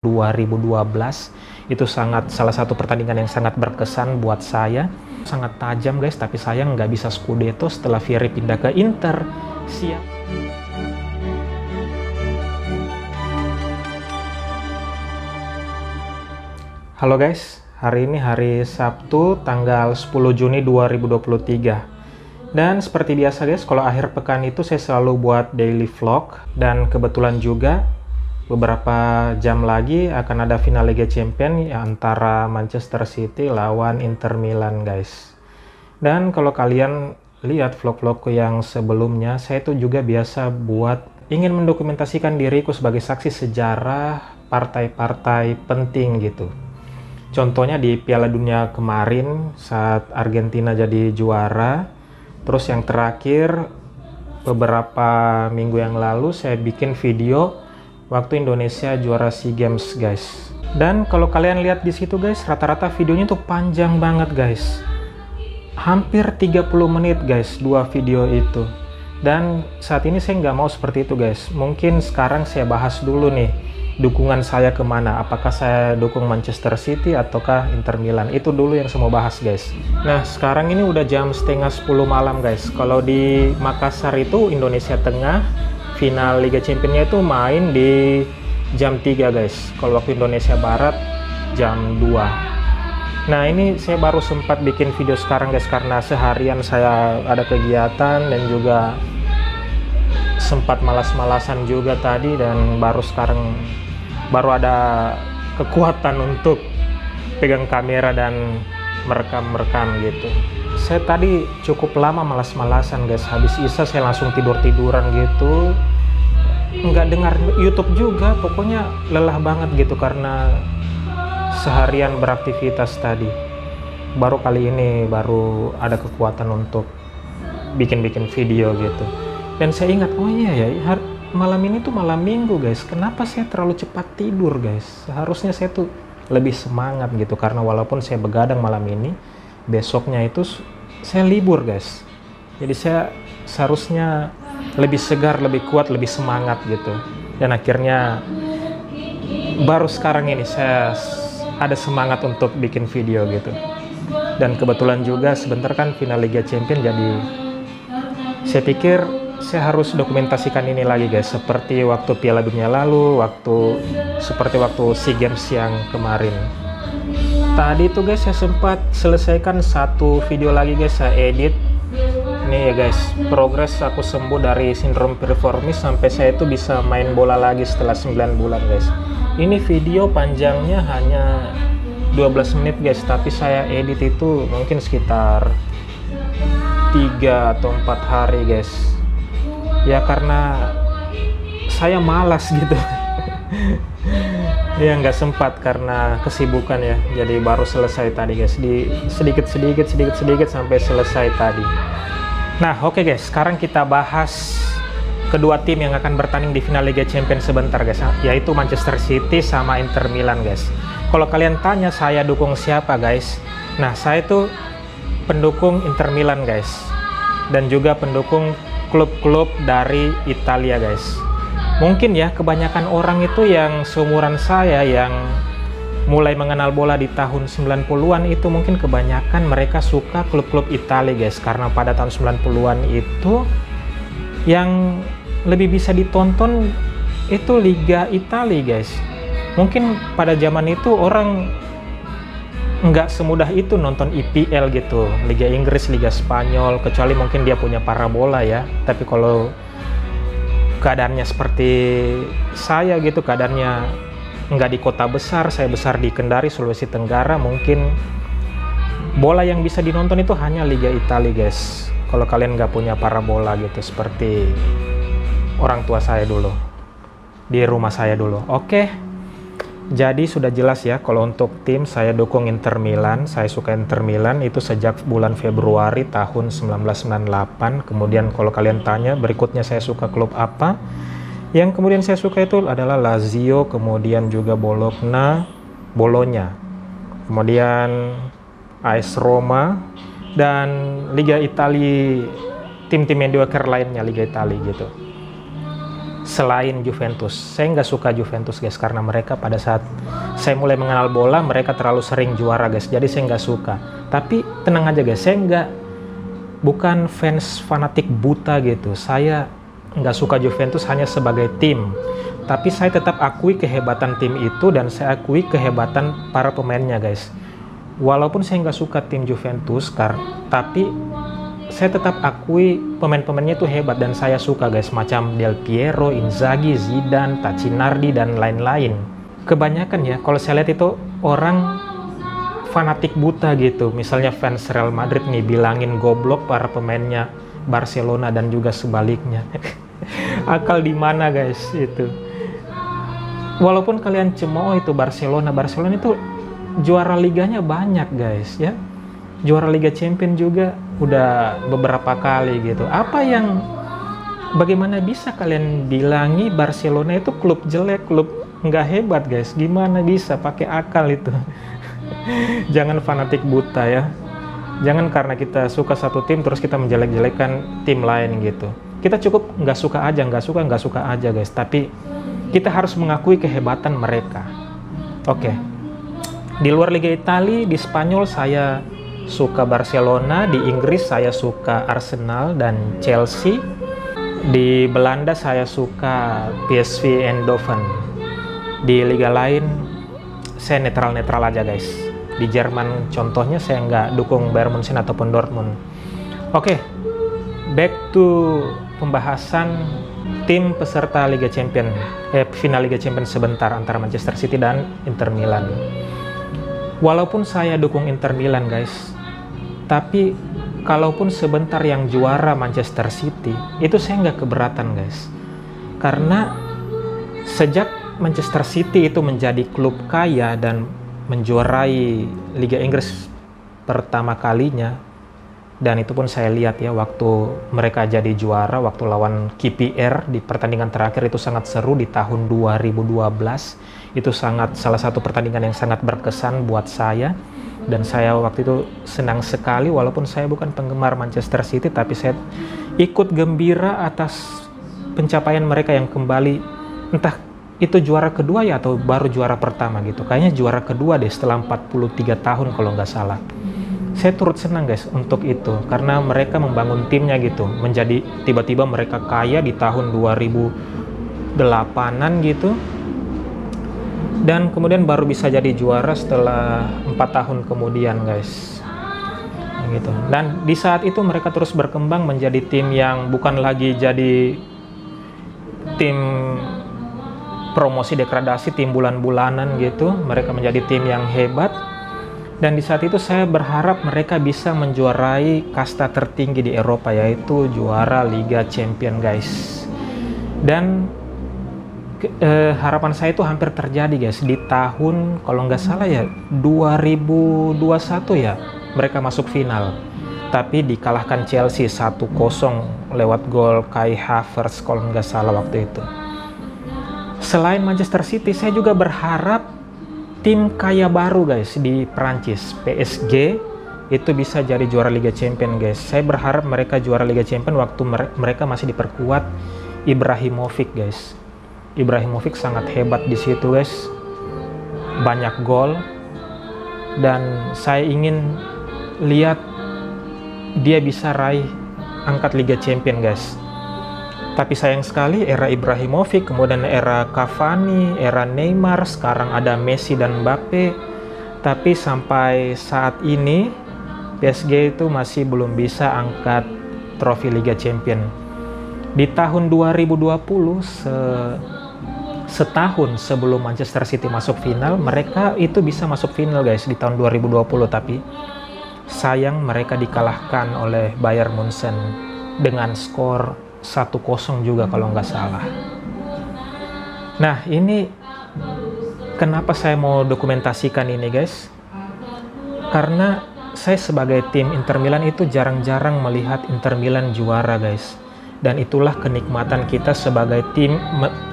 2012. Itu salah satu pertandingan yang sangat berkesan buat saya, sangat tajam guys, tapi sayang nggak bisa Scudetto setelah Vieri pindah ke Inter. Halo guys, hari ini hari Sabtu tanggal 10 Juni 2023. Dan seperti biasa guys, kalau akhir pekan itu saya selalu buat daily vlog, dan kebetulan juga beberapa jam lagi akan ada final Liga Champions antara Manchester City lawan Inter Milan guys. Dan kalau kalian lihat vlog-vlogku yang sebelumnya, saya itu juga biasa ingin mendokumentasikan diriku sebagai saksi sejarah partai-partai penting gitu. Contohnya di Piala Dunia kemarin saat Argentina jadi juara. Terus yang terakhir beberapa minggu yang lalu saya bikin video waktu Indonesia juara SEA Games guys. Dan kalau kalian lihat di situ guys, rata-rata videonya tuh panjang banget guys. Hampir 30 menit guys, dua video itu. Dan saat ini saya nggak mau seperti itu guys. Mungkin sekarang saya bahas dulu nih dukungan saya kemana. Apakah saya dukung Manchester City ataukah Inter Milan. Itu dulu yang saya mau bahas guys. Nah sekarang ini udah jam setengah 10 malam guys. Kalau di Makassar itu Indonesia Tengah, final Liga Champions-nya itu main di jam 3 guys. Kalau waktu Indonesia Barat jam 2. Nah ini saya baru sempat bikin video sekarang guys, karena seharian saya ada kegiatan dan juga sempat malas-malasan juga tadi, dan baru ada kekuatan untuk pegang kamera dan merekam gitu. Saya tadi cukup lama malas-malasan guys, habis Isya saya langsung tidur-tiduran gitu, nggak dengar YouTube juga, pokoknya lelah banget gitu karena seharian beraktivitas tadi. Baru kali ini baru ada kekuatan untuk bikin-bikin video gitu. Dan saya ingat, oh iya ya, malam ini tuh malam minggu guys, kenapa saya terlalu cepat tidur guys? Seharusnya saya tuh lebih semangat gitu, karena walaupun saya begadang malam ini, besoknya itu saya libur guys. Jadi saya seharusnya lebih segar, lebih kuat, lebih semangat gitu. Dan akhirnya baru sekarang ini saya ada semangat untuk bikin video gitu. Dan kebetulan juga sebentar kan final Liga Champions, jadi saya pikir saya harus dokumentasikan ini lagi guys, seperti waktu Piala Dunia lalu, seperti waktu SEA Games yang kemarin. Tadi tuh guys saya sempat selesaikan satu video lagi guys, saya edit. Ini ya guys, progres aku sembuh dari sindrom performis sampai saya itu bisa main bola lagi setelah 9 bulan guys. Ini video panjangnya hanya 12 menit guys, tapi saya edit itu mungkin sekitar 3 atau 4 hari guys. Ya karena saya malas gitu. Ya nggak sempat karena kesibukan ya, jadi baru selesai tadi guys, di sedikit sampai selesai tadi. Nah oke guys, sekarang kita bahas kedua tim yang akan bertanding di final Liga Champions sebentar guys, yaitu Manchester City sama Inter Milan guys. Kalau kalian tanya saya dukung siapa guys, nah saya tuh pendukung Inter Milan guys, dan juga pendukung klub-klub dari Italia guys. Mungkin ya kebanyakan orang itu yang seumuran saya yang mulai mengenal bola di tahun 90-an itu mungkin kebanyakan mereka suka klub-klub Italia guys, karena pada tahun 90-an itu yang lebih bisa ditonton itu Liga Italia guys. Mungkin pada zaman itu orang nggak semudah itu nonton IPL gitu, Liga Inggris, Liga Spanyol, kecuali mungkin dia punya parabola ya. Tapi kalau keadaannya seperti saya gitu, keadaannya nggak di kota besar, saya besar di Kendari, Sulawesi Tenggara, mungkin bola yang bisa dinonton itu hanya Liga Italia guys. Kalau kalian nggak punya parabola gitu, seperti orang tua saya dulu, di rumah saya dulu. Oke. Jadi sudah jelas ya, kalau untuk tim saya dukung Inter Milan. Saya suka Inter Milan itu sejak bulan Februari tahun 1998. Kemudian kalau kalian tanya berikutnya saya suka klub apa, yang kemudian saya suka itu adalah Lazio, kemudian juga Bologna, kemudian AS Roma, dan Liga Italia, tim-tim mediocre lainnya Liga Italia gitu. selain Juventus. Saya nggak suka Juventus guys, karena mereka pada saat saya mulai mengenal bola, mereka terlalu sering juara guys, jadi saya nggak suka. Tapi tenang aja guys, saya bukan fans fanatik buta gitu. Saya nggak suka Juventus hanya sebagai tim, tapi saya tetap akui kehebatan tim itu, dan saya akui kehebatan para pemainnya guys. Walaupun saya nggak suka tim Juventus, tapi saya tetap akui pemain-pemainnya itu hebat dan saya suka guys, macam Del Piero, Inzaghi, Zidane, Tacinardi, dan lain-lain. Kebanyakan ya, kalau saya lihat itu orang fanatik buta gitu. Misalnya fans Real Madrid nih bilangin goblok para pemainnya Barcelona dan juga sebaliknya. Akal di mana guys itu? Walaupun kalian cemooh itu Barcelona itu juara liganya banyak guys ya. Juara Liga Champions juga udah beberapa kali gitu. Bagaimana bisa kalian bilangi Barcelona itu klub jelek, klub nggak hebat guys? Gimana bisa? Pakai akal itu. Jangan fanatik buta ya. Jangan karena kita suka satu tim terus kita menjelek-jelekan tim lain gitu. Kita cukup nggak suka aja guys. Tapi kita harus mengakui kehebatan mereka. Oke. Di luar Liga Italia, di Spanyol saya suka Barcelona, di Inggris saya suka Arsenal dan Chelsea, di Belanda saya suka PSV Eindhoven, di liga lain saya netral-netral aja guys. Di Jerman contohnya saya nggak dukung Bayern Munchen ataupun Dortmund. Oke, back to pembahasan tim peserta Liga Champions, final Liga Champions sebentar antara Manchester City dan Inter Milan. Walaupun saya dukung Inter Milan guys, tapi kalaupun sebentar yang juara Manchester City, itu saya nggak keberatan guys. Karena sejak Manchester City itu menjadi klub kaya dan menjuarai Liga Inggris pertama kalinya, dan itu pun saya lihat ya waktu mereka jadi juara, waktu lawan KPR di pertandingan terakhir itu sangat seru di tahun 2012. Itu salah satu pertandingan yang sangat berkesan buat saya. Dan saya waktu itu senang sekali, walaupun saya bukan penggemar Manchester City, tapi saya ikut gembira atas pencapaian mereka yang kembali, entah itu juara kedua ya atau baru juara pertama gitu. Kayaknya juara kedua deh setelah 43 tahun kalau nggak salah. Saya turut senang guys untuk itu, karena mereka membangun timnya gitu, menjadi tiba-tiba mereka kaya di tahun 2008-an gitu. Dan kemudian baru bisa jadi juara setelah 4 tahun kemudian guys gitu. Dan di saat itu mereka terus berkembang menjadi tim yang bukan lagi jadi tim promosi degradasi, tim bulan-bulanan gitu. Mereka menjadi tim yang hebat. Dan di saat itu saya berharap mereka bisa menjuarai kasta tertinggi di Eropa, yaitu juara Liga Champions guys. Dan harapan saya itu hampir terjadi guys di tahun kalau nggak salah ya 2021 ya, mereka masuk final tapi dikalahkan Chelsea 1-0 lewat gol Kai Havertz kalau nggak salah waktu itu. Selain Manchester City, saya juga berharap tim kaya baru guys di Prancis, PSG itu bisa jadi juara Liga Champions guys. Saya berharap mereka juara Liga Champions waktu mereka masih diperkuat Ibrahimovic guys. Ibrahimovic sangat hebat di situ guys, banyak gol, dan saya ingin lihat dia bisa raih angkat Liga Champions guys. Tapi sayang sekali era Ibrahimovic, kemudian era Cavani, era Neymar, sekarang ada Messi dan Mbappe, tapi sampai saat ini PSG itu masih belum bisa angkat trofi Liga Champions. Di tahun 2020 setahun sebelum Manchester City masuk final, mereka itu bisa masuk final guys di tahun 2020, tapi sayang mereka dikalahkan oleh Bayern Munchen dengan skor 1-0 juga kalau nggak salah. Nah, ini kenapa saya mau dokumentasikan ini guys, karena saya sebagai tim Inter Milan itu jarang-jarang melihat Inter Milan juara guys. Dan itulah kenikmatan kita sebagai tim,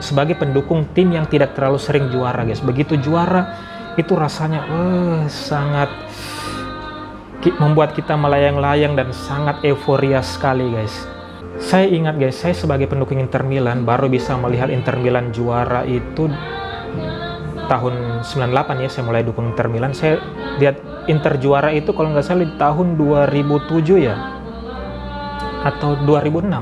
sebagai pendukung tim yang tidak terlalu sering juara guys. Begitu juara itu rasanya sangat membuat kita melayang-layang dan sangat euforia sekali guys. Saya ingat guys, saya sebagai pendukung Inter Milan baru bisa melihat Inter Milan juara itu tahun 98 ya, saya mulai dukung Inter Milan. Saya lihat Inter juara itu kalau nggak salah di tahun 2007 ya, atau 2006.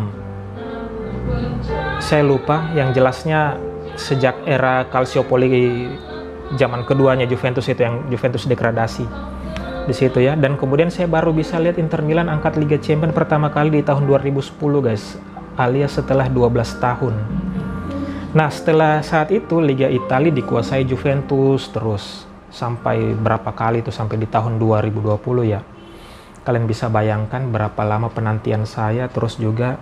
Saya lupa, yang jelasnya sejak era Calciopoli zaman keduanya Juventus itu, yang Juventus degradasi di situ ya. Dan kemudian saya baru bisa lihat Inter Milan angkat Liga Champions pertama kali di tahun 2010 guys, alias setelah 12 tahun. Nah, setelah saat itu Liga Italia dikuasai Juventus terus sampai berapa kali itu, sampai di tahun 2020 ya. Kalian bisa bayangkan berapa lama penantian saya. Terus juga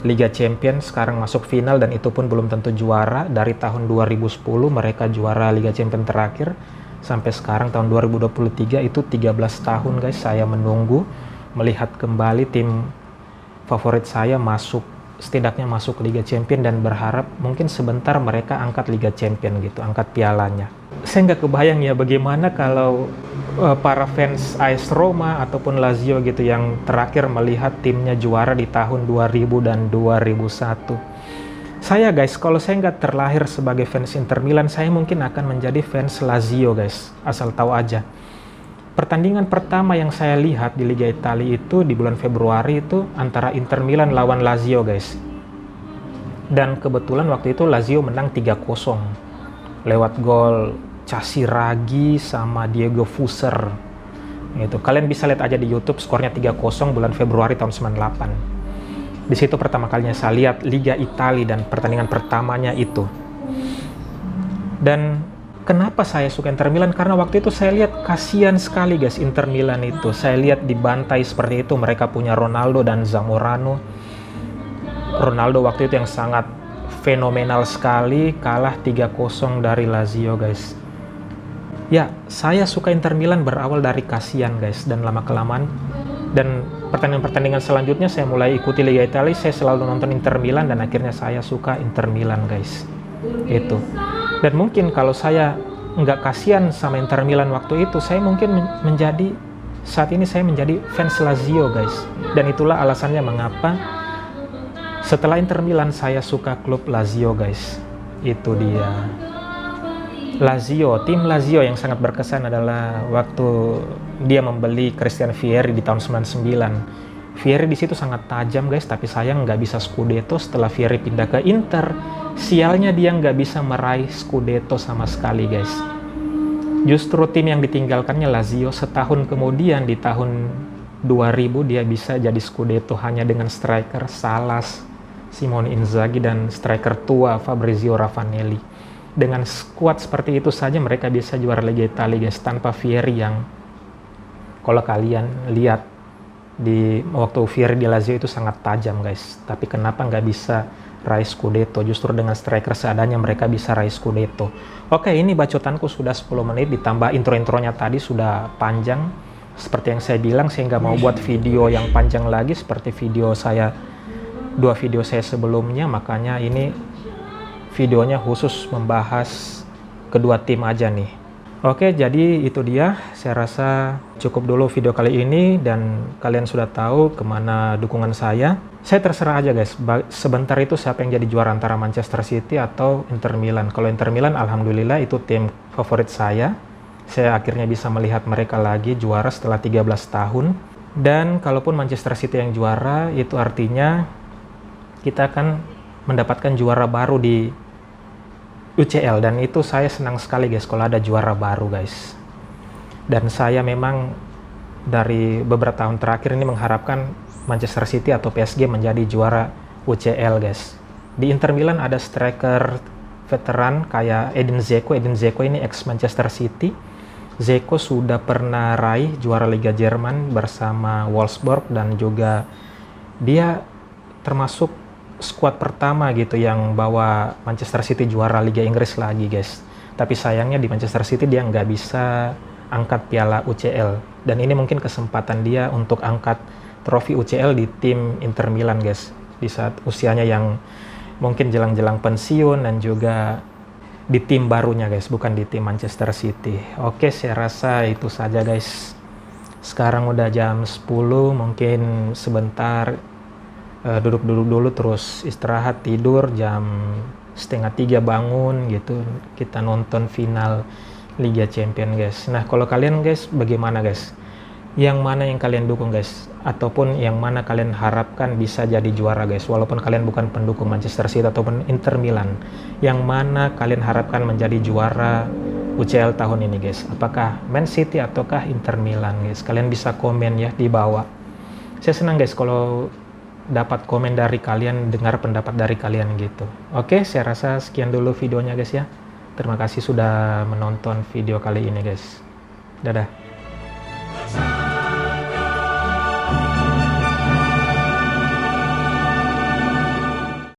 Liga Champions sekarang masuk final dan itu pun belum tentu juara. Dari tahun 2010 mereka juara Liga Champions terakhir sampai sekarang tahun 2023, itu 13 tahun guys saya menunggu melihat kembali tim favorit saya masuk, setidaknya masuk Liga Champions, dan berharap mungkin sebentar mereka angkat Liga Champions gitu, angkat pialanya. Saya nggak kebayang ya bagaimana kalau para fans AS Roma ataupun Lazio gitu yang terakhir melihat timnya juara di tahun 2000 dan 2001. Saya guys, kalau saya nggak terlahir sebagai fans Inter Milan, saya mungkin akan menjadi fans Lazio guys, asal tahu aja. Pertandingan pertama yang saya lihat di Liga Italia itu di bulan Februari itu antara Inter Milan lawan Lazio guys. Dan kebetulan waktu itu Lazio menang 3-0 lewat gol Casiraghi sama Diego Fusser. Itu kalian bisa lihat aja di YouTube, skornya 3-0 bulan Februari tahun 98. Di situ pertama kalinya saya lihat Liga Italia dan pertandingan pertamanya itu. Dan kenapa saya suka Inter Milan? Karena waktu itu saya lihat kasihan sekali guys Inter Milan itu. Saya lihat dibantai seperti itu. Mereka punya Ronaldo dan Zamorano. Ronaldo waktu itu yang sangat fenomenal sekali, kalah 3-0 dari Lazio guys. Ya, saya suka Inter Milan berawal dari kasihan guys, dan lama-kelamaan dan pertandingan-pertandingan selanjutnya saya mulai ikuti Liga Italia, saya selalu nonton Inter Milan dan akhirnya saya suka Inter Milan guys. Itu. Dan mungkin kalau saya nggak kasihan sama Inter Milan waktu itu, saya mungkin menjadi, saat ini saya menjadi fans Lazio guys. Dan itulah alasannya mengapa setelah Inter Milan saya suka klub Lazio guys. Itu dia. Lazio, tim Lazio yang sangat berkesan adalah waktu dia membeli Christian Vieri di tahun 99. Vieri di situ sangat tajam guys, tapi sayang nggak bisa Scudetto. Setelah Vieri pindah ke Inter, sialnya dia nggak bisa meraih Scudetto sama sekali guys. Justru tim yang ditinggalkannya Lazio, setahun kemudian di tahun 2000 dia bisa jadi Scudetto hanya dengan striker Salas, Simone Inzaghi, dan striker tua Fabrizio Ravanelli. Dengan skuad seperti itu saja mereka bisa juara Liga Italia guys, tanpa Vieri yang kalau kalian lihat di waktu Vieri di Lazio itu sangat tajam guys. Tapi kenapa nggak bisa raih Scudetto? Justru dengan striker seadanya mereka bisa raih Scudetto. Oke, ini bacotanku sudah 10 menit ditambah intro-intronya tadi sudah panjang. Seperti yang saya bilang, saya nggak mau buat video yang panjang lagi seperti video saya, 2 video saya sebelumnya. Makanya ini videonya khusus membahas kedua tim aja nih. Oke, jadi itu dia. Saya rasa cukup dulu video kali ini dan kalian sudah tahu kemana dukungan saya. Saya terserah aja guys, sebentar itu siapa yang jadi juara antara Manchester City atau Inter Milan. Kalau Inter Milan, alhamdulillah itu tim favorit saya. Saya akhirnya bisa melihat mereka lagi juara setelah 13 tahun. Dan kalaupun Manchester City yang juara, itu artinya kita akan mendapatkan juara baru di UCL, dan itu saya senang sekali guys kalau ada juara baru guys. Dan saya memang dari beberapa tahun terakhir ini mengharapkan Manchester City atau PSG menjadi juara UCL guys. Di Inter Milan ada striker veteran kayak Edin Dzeko. Edin Dzeko ini ex Manchester City. Dzeko sudah pernah raih juara Liga Jerman bersama Wolfsburg, dan juga dia termasuk skuad pertama gitu yang bawa Manchester City juara Liga Inggris lagi guys. Tapi sayangnya di Manchester City dia nggak bisa angkat piala UCL, dan ini mungkin kesempatan dia untuk angkat trofi UCL di tim Inter Milan guys, di saat usianya yang mungkin jelang-jelang pensiun, dan juga di tim barunya guys, bukan di tim Manchester City. Oke, saya rasa itu saja guys. Sekarang udah jam 10, mungkin sebentar duduk-duduk dulu terus istirahat tidur jam setengah 3 bangun gitu, kita nonton final Liga Champion guys. Nah kalau kalian guys bagaimana guys, yang mana yang kalian dukung guys, ataupun yang mana kalian harapkan bisa jadi juara guys, walaupun kalian bukan pendukung Manchester City ataupun Inter Milan, yang mana kalian harapkan menjadi juara UCL tahun ini guys, apakah Man City ataukah Inter Milan guys? Kalian bisa komen ya di bawah. Saya senang guys kalau dapat komen dari kalian, dengar pendapat dari kalian gitu. Oke, saya rasa sekian dulu videonya guys ya. Terima kasih sudah menonton video kali ini guys. Dadah.